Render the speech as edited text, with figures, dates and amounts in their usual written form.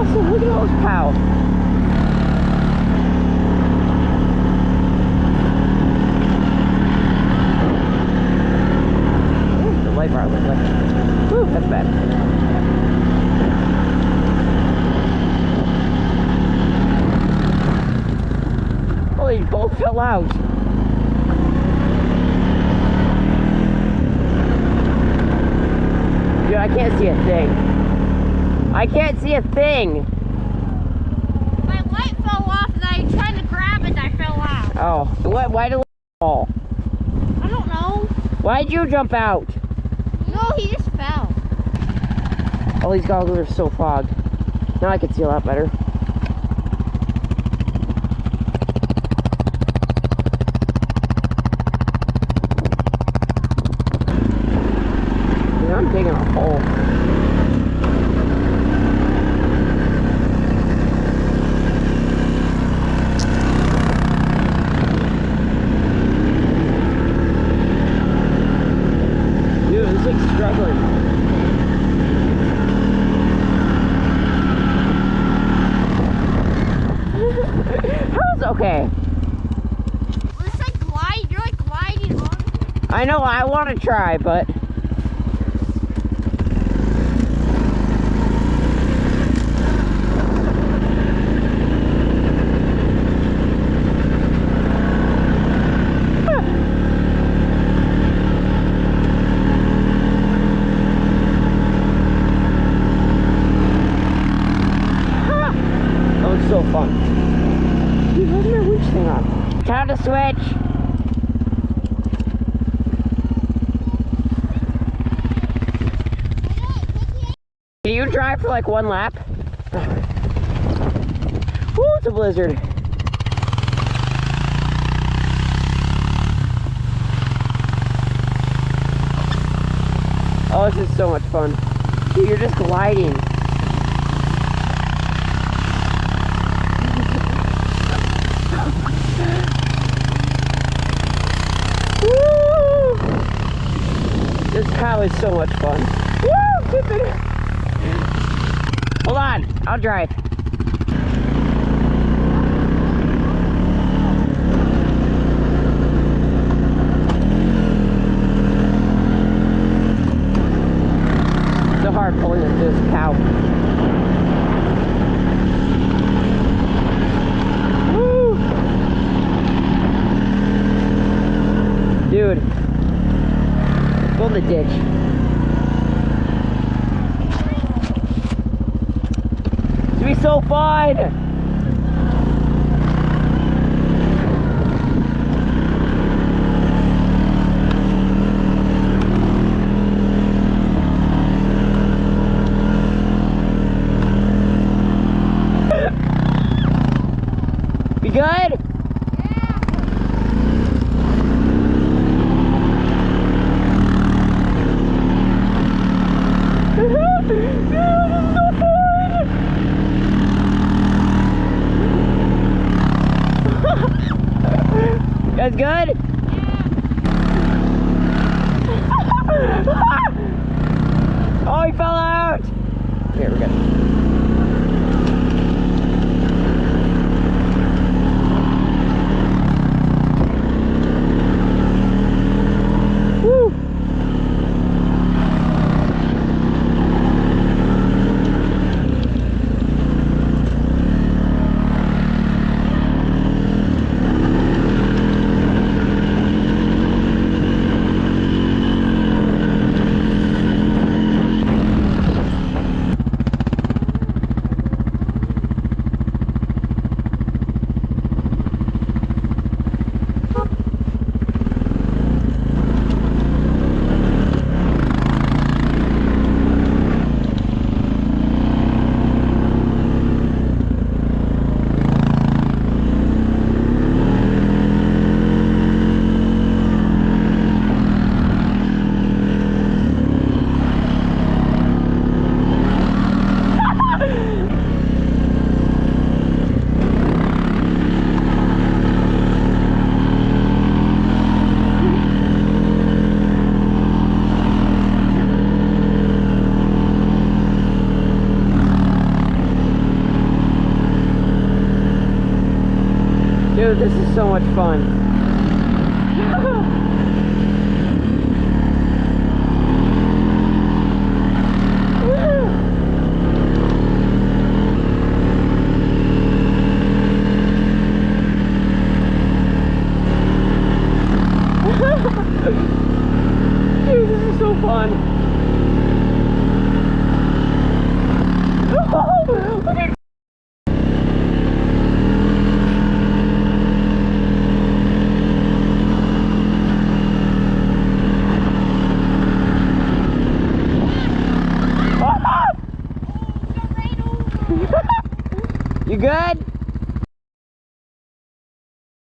awesome. Look at those cows. The light bar looks like, whew, that's bad. Oh, they both fell out. Dude, I can't see a thing. I can't see a thing. My light fell off and I tried to grab it and I fell out. Oh, why did it fall? I don't know. Why'd you jump out? No, he just fell. All these goggles are so fogged. Now I can see a lot better. Dude, I'm digging a hole. Dude, this thing's struggling. How's okay? It's like glide. You're like gliding on. I know I want to try, but that was so fun. Dude, where's my winch thing on? Time to switch. Can you drive for like one lap? Woo, it's a blizzard. Oh, this is so much fun. Dude, you're just gliding. Woo! This cow is so much fun. Woo! Tipping. Hold on, I'll drive. It's so hard pulling this cow. Woo! Dude, go in the ditch. It's gonna be so fun! You good? That's good? Oh, he fell out! Here, we're good. Woo! This is so much fun. Dude, this is so fun. Look at You good?